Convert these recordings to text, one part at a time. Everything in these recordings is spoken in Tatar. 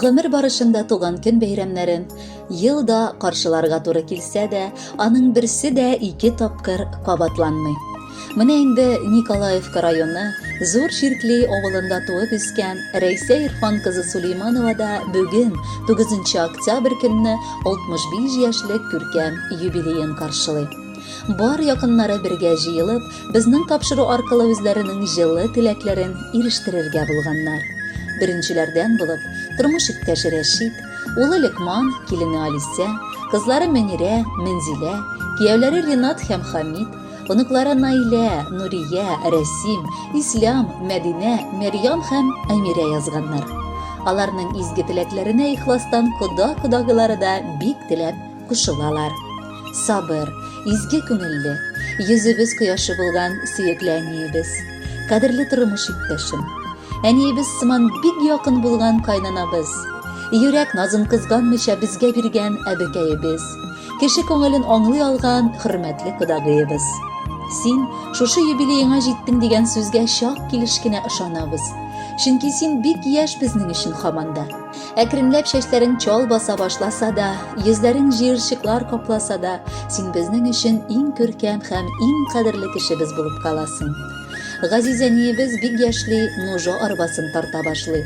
гомер барышында туган көн бәйрәмнәрен елда каршыларга туры килсә дә, аның берсе дә 2 тапкыр кабатланмый. Менә инде Николаевка районы Зур Ширклей авылында туып үскән Рәйсә Ирфан кызы Сулейманова да бүген 9 октябрь көнне 65 яшьлек күркәм юбилеен каршылый. Бар якыннары бергә җыелып, безнең тапшыру аркылы үзләренең җылы теләкләрен ирештерергә булганнар. Беренчеләрдән булып, тормыш иптәше Рәшит, улы Лекман, килене Алисә, кызлары Мәнирә, Мәнзилә, кияүләре Ринат һәм Хамид, оныклары Наилә, Нурия, Рәсим, Ислам, Мәдинә, Мәрьям һәм Әмирә язганнар. Аларның изге теләкләренә ихластан кода-кодагылары да бик теләп кушылалар. Сабыр, изге күңелле, йөзебез кояшы булган сөекле әниебез, кадерле тормыш иптәшем, әниебез сыман бик якын булган кайнанабыз, йөрәк назын кызганмыйча безгә биргән әбекәебез, кеше күңелен аңлый алган хөрмәтле кодагыебыз. Син шушы юбилееңа җиттең дигән сүзгә чак килеш кенә ышанабыз. Чөнки син бик яшь безнең өчен һаманда. Әкренләп чәчләрең чал баса башласа да, йөзләрең җыерчыклар капласа да, син безнең өчен иң күркәм һәм иң кадерле кешебез булып каласың. Газиз әниебез бик яшьли Нужа арбасын тарта башлый.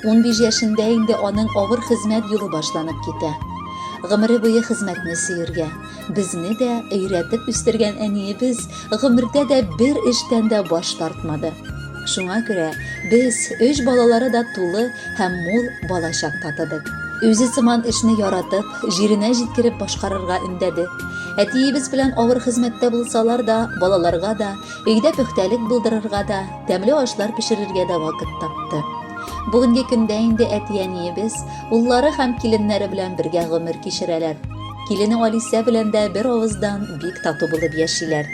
15 яшендә инде аның авыр хезмәт юлы башланып китә. Гомере буе хезмәтне сөергә, безне дә өйрәтеп үстергән әниебез гомердә дә бер эштән дә баш тартмады. Шуңа күрә без 3 балалары да тулы һәм мул балачак татыдык. Үзе сыман эшне яратып, җиренә җиткереп башкарырга өндәде. Әтиебез белән авыр хезмәттә булсалар да, балаларга да, өйдә пөхтәлек булдырырга да, тәмле ашлар пешерергә дә вакыт тапты. Бүгенге көндә инде әти-әниебез уллары һәм киленнәре белән бергә гомер кичерәләр. Килене Алисә белән дә бер авыздан бик тату булып яшиләр.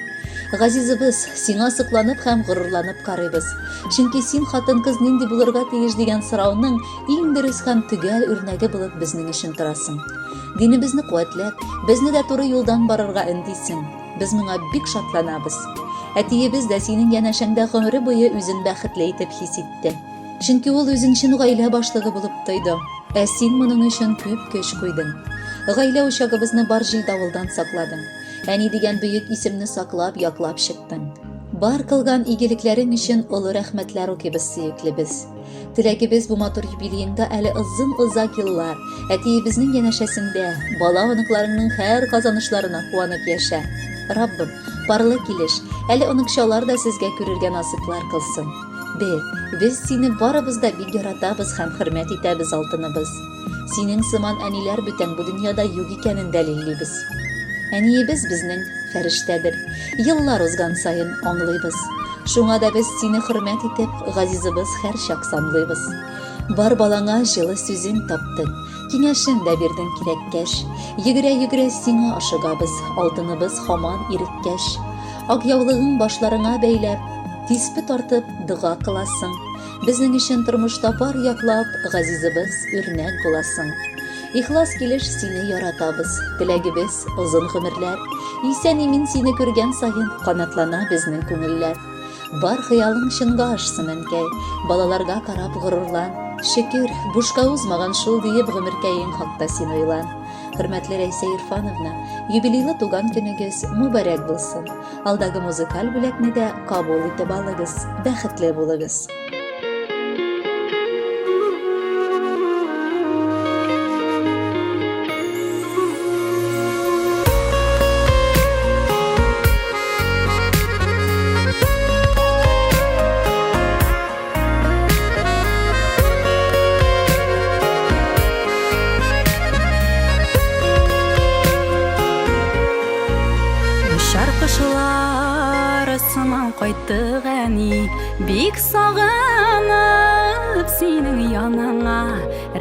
Газизыбыз, сиңа сокланып һәм горурланып карыйбыз. Чөнки син хатын-кыз нинди булырга тиеш дигән сорауның иң дөрес һәм төгәл үрнәге булып безнең өчен торасың. Динебезне куәтләп, безне дә туры юлдан барырга өндисең. Без моңа бик шатланабыз. Әтиебез дә синең янәшәңдә гомере буе үзен бәхетле итеп хис итте. Чөнки ул үзен чын гаилә башлыгы булып тойды. Ә син моның өчен күп көч куйдың. Гаилә учагыбызны бар җил-давылдан сакладың. Әни дигән бөек исемне саклап, яклап чыктың. Бар кылган игелекләрең өчен олы рәхмәтләр укыйбыз, сөеклебез. Теләгебез бу матур юбилееңдә әле озын-озак еллар әтиебезнең янәшәсендә, бала-оныкларыңның һәр казанышларына куанып яшә. Раббым, парлы килеш, әле оныкчалар да сезгә күрергә насыйплар кылсын. Без сине барыбыз да бик яратабыз һәм хөрмәт итәбез, алтыныбыз. Синең сыман әниләр бүтән бу дөньяда юк икәнен дәлиллибез. Әниебез безнең фәрештәдер. Еллар узган саен аңлыйбыз. Шуңа да без сине хөрмәт итеп, газизыбыз һәрчак санлыйбыз. Бар балаңа җылы сүзен таптың, киңәшен дә бирдең кирәккәч. Йөгерә-йөгерә сиңа ашыгабыз, алтыныбыз һаман иреккәч. Ак яулыгың башларыңа бәйләп, тиспе тартып дога кыласың. Безнең өчен тормышта бар яклап, газизыбыз үрнәк буласың. Ихлас килеш сине яратабыз, теләгебез озын гомерләр. Исән-имин сине күргән саен канатлана безнең күңелләр. Бар хыялың чынга ашсын, әнкәй, балаларга карап горурлан. Шөкер, бушка узмаган шул диеп гомеркәең хакта син уйлан. Хөрмәтле Рәйсә Ирфановна, юбилейлы туган көнегез мөбарәк булсын. Алдагы музыкаль бүләкне дә кабул итеп алыгыз, бәхетле булыгыз. Сыман кайттык әни, бик сагынып синең яныңа.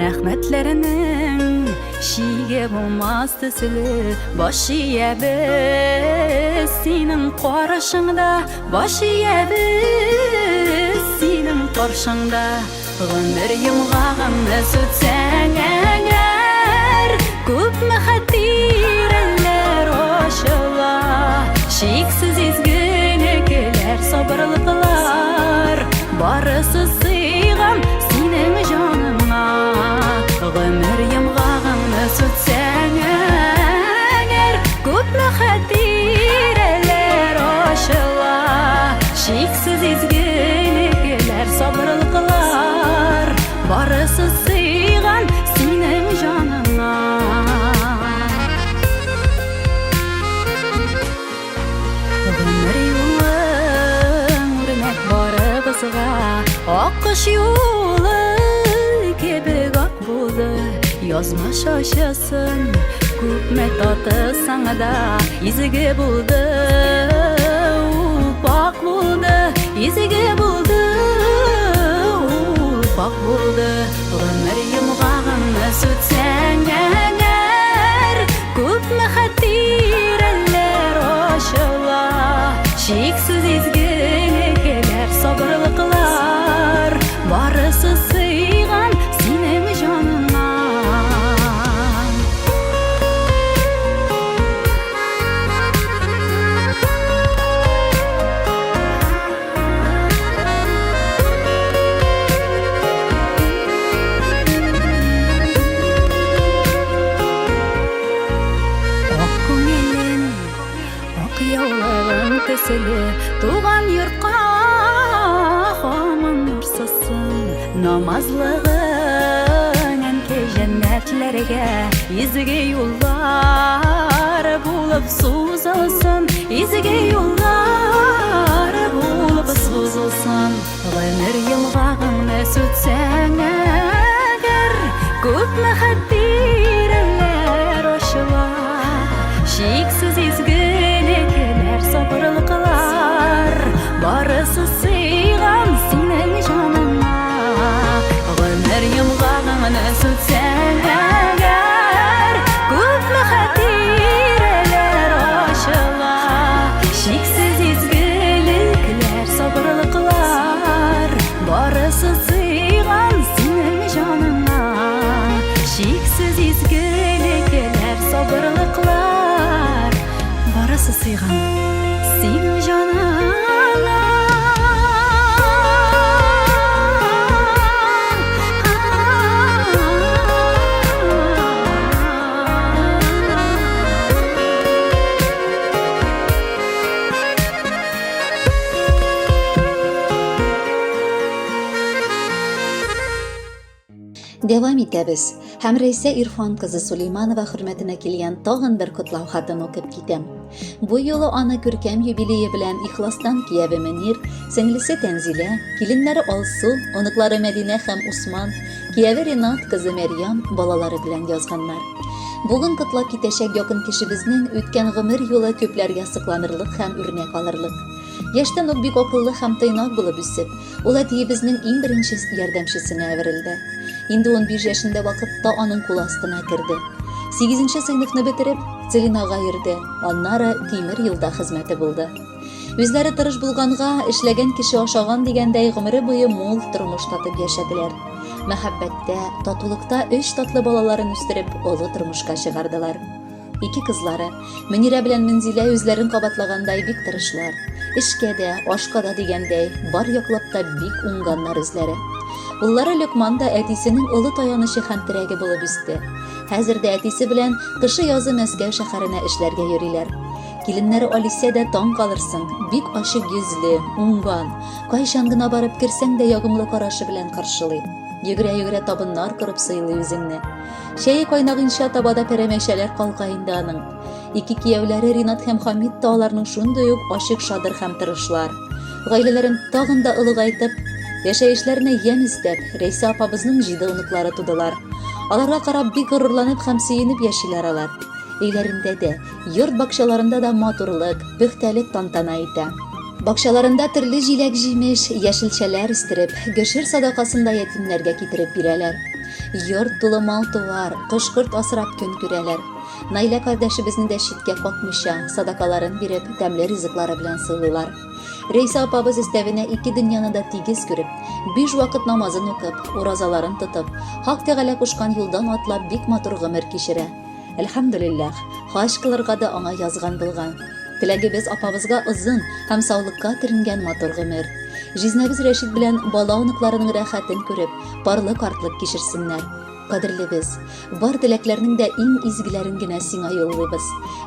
Рәхмәтләренең шиге булмас төсле, баш иябез синең карашыңда, баш иябез синең каршыңда. Гомер йомгагымны сүтсәң әгәр, күпме хәтирәләр ошыла. Шиксез изгелекләр, сабырлыклар, барысы сыйган синең җаныңа. Yazmış aşasın Күпме таты саңада Изіге болды Пак болды Изіге болды Пак болды Ғымыр емғағыңны сүтсәң әңер Күпме хаттирәлер ошыла Шексіз изгілер Сабырлықлар Барысы сыйған Синең жаныңа Туған йортқа хамын нұрсысын Намазлығың әнке жәннәтлерге Изіге юллар болып сузылсын Изіге юллар болып сузылсын Ғымыр елғағыңны сүтсәң әгер Күпме хаттирәлер ошыла Шексіз изгілеклер сабырлықлар Барысы сыйған синең жаныңа Ғымыр емғағыңны сүтсәң әгер Күпме хаттирәлер ошыла Шексіз изгілеклер сабырлықлар Барысы сыйған синең жаныңа Шексіз изгілеклер сабырлықлар Барысы сыйған синең жаныңа Devam etamiz. Һәм Рәйсә Ирфан кызы Сулейманова хөрмәтенә килгән тагын бер котлау хатын укып китәм. Бу юлы аны күркәм юбилее белән ихластан кияве Мөнир, сеңлесе Тәнзилә, киленнәре Алсу, оныклары Мәдинә һәм Усман, кияве Ринат кызы Мәрьям балалары белән язганнар. Бүген котлап китәчәк якын кешебезнең үткән гомер юлы күпләргә сокланырлык һәм үрнәк алырлык. Яшьтән үк бик акыллы һәм тыйнак булып үсеп, ул әтиебезнең иң беренче ярдәмчесенә әверелде. Инде 15 яшендә вакытта аның кул астына керде. 8нче сыйныфны бетереп, Целинага йөрде, аннары тимер юлда хезмәте булды. Үзләре тырыш булганга, эшләгән кеше ашаган дигәндәй гомере буе мул тормыш татып яшәделәр. Мәхәббәттә, татулыкта 3 татлы балаларын үстереп, олы тормышка чыгардылар. 2 кызлары, Мөнирә белән Мөнзилә үзләрен кабатлагандай бик тырышлар. Эшкә дә, ашка да дигәндәй, бар яклап та бик уңганнар үзләре. Уллары Лөкман да әтисенең олы таянышы һәм терәге булып үсте. Хәзер дә әтисе белән кышы-язы Мәскәү шәһәренә эшләргә йөриләр. Киленнәре Алисә дә таң калырсың, бик ачык йөзле, уңган, кайчан гына барып керсәң дә ягымлы карашы белән каршылый. Йөгерә-йөгерә табыннар корып сыйлый үзеңне. Чәе кайнагынча табада пәрәмәчәләр калка инде аның. 2 кияүләре Ринат һәм Хамид та аларның шундый ук ачык шадыр һәм тырышлар. Гаиләләрен тагын да олыгайтып, яшәешләренә ямь истәп, Рәйсә апабызның 7 оныклары тудылар. Аларга карап бик горурланып һәм сөенеп яшиләр алар. Өйләрендә дә, йорт бакчаларында да матурлык, пөхтәлек тантана итә. Бакчаларында төрле җиләк-җимеш, яшелчәләр үстереп, гөшер садакасында ятимнәргә китереп бирәләр. Йорт тулы мал-туар, кош-корт асрап көн күрәләр. Наилә кардәшебезне дә читкә какмыйча, садакаларын биреп, тәмле ризыклары белән сыйлыйлар. Рәйсә апабыз өстәвенә 2 дөньяны да тигез күреп, 5 вакыт намазын укып, уразаларын тотып, Хак Тәгалә кушкан юлдан атлап бик матур гомер кичерә. Әлхәмдүлиллаһ, хаҗ кылырга да аңа язган булган. Теләгебез апабызга озын һәм саулыкка төренгән матур гомер. Жизнәбез Рәшит белән бала оныкларының рәхәтен күреп, парлык артлык кичерсеннәр. Кадерлебез, бар теләкләрнең дә иң изгеләрен генә сиңа юллыйбыз.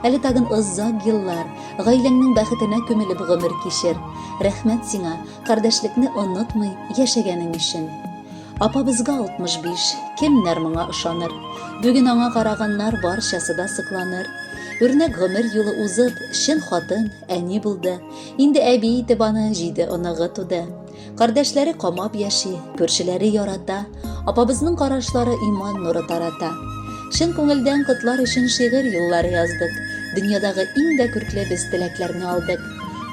Әле тагын озак еллар, гаиләңнең бәхетенә күмелеп гомер кичер. Рәхмәт сиңа, кардәшлекне онытмый яшәгәнең өчен. Апабызга 65, кемнәр моңа ышаныр? Бүген аңа караганнар барчасы да сыкланыр. Үрнәк гомер юлы узып, шин хатын, әни булды. Инде әби итеп аны 7 оныгы туды. Кардәшләре камап яши, күршеләре ярата. Апабызның карашлары иман нуры тарата. Шын күңелдән котлар өчен шигырь юллары яздык. Дөньядагы иң дә күркле без теләкләрне алдык.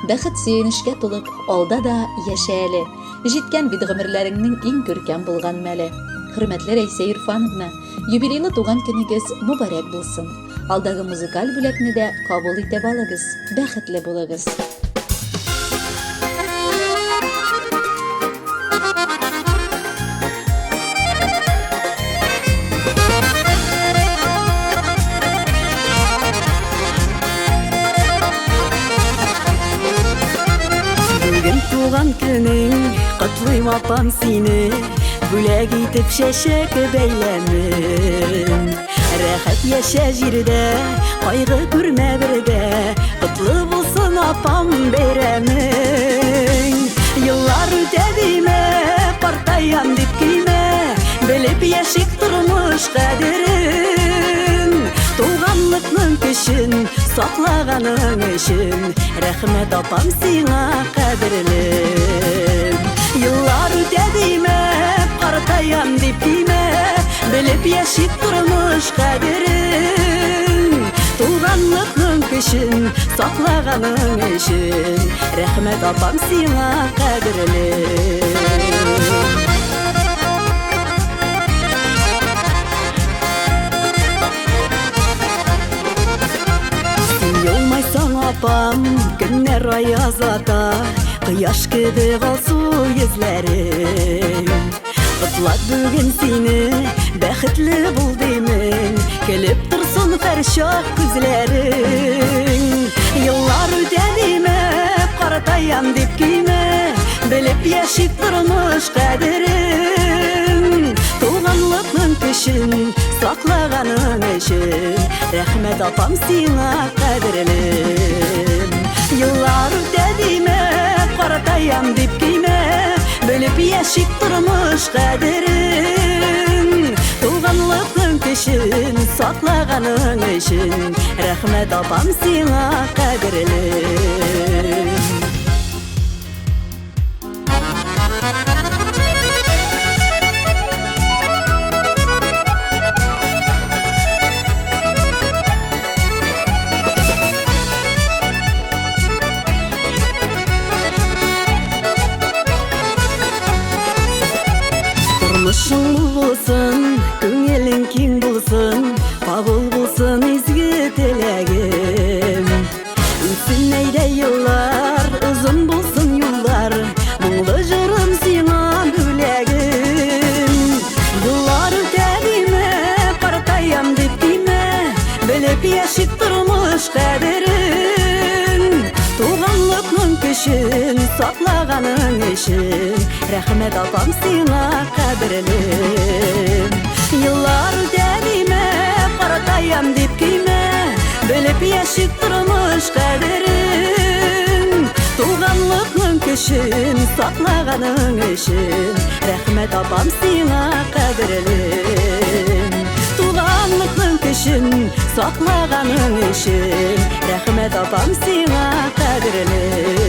Бәхет сөенешкә тулып, алда да яшә әле. Җиткән бит гомерләреңнең иң күркәм булган мәле. Хөрмәтле Рәйсә Ирфановна, юбилейлы туган көнегез мөбарәк булсын. Алдагы музыкаль бүләкне дә кабул итеп алыгыз. Бәхетле булыгыз. Бүген туган көнең, котлыйм апам сине, бүләк итеп чәчәк бәйләмен. Рәхәт яшә җирдә, кайгы күрмә бердә, котлы булсын апам бәйрәмең. Еллар үтә димә, картаям дип көймә, белеп яшик тормыш кадерен. Туганлыкның көчен саклаганың өчен, рәхмәт апам сиңа кадерлем. Еллар үтә димә, картаям дип көймә, белеп яшик тормыш кадерен. Туганлыкның көчен саклаганың өчен, рәхмәт апам сиңа кадерлем. Елмайсаң апам, көннәр аязата, кояш кебек алсу йөзләрең. Котлап бүген сине, бәхетле бул деймен, көлеп торсын һәр чак күзләрең. Еллар үтә димә, картаям дип көймә, белеп яшик тормыш кадерен. Туганлыкның көчен саклаганың өчен, рәхмәт апам сиңа кадерлем. Еллар үтә димә, картаям дип көймә, белеп яшик тормыш кадерен. Туганлыкның көчен саклаганың өчен, рәхмәт апам сиңа кадерлем. Тормышың булсын, күңелең киң булсын, кабул булсын изге теләгем. Үтсен әйдә еллар, озын булсын юллар, моңлы җырым сиңа бүләгем. Еллар үтә димә, картаям дип көймә, белеп яшик тормыш кадерен. Туганлыкның көчен саклаганың өчен, рәхмәт апам сиңа кадерлем. Еллар үтә димә, картаям дип көймә, белеп яшик тормыш кадерен. Туганлыкның көчен саклаганың өчен, рәхмәт апам сиңа кадерлем. Туганлыкның көчен саклаганың өчен, рәхмәт апам сиңа кадерлем.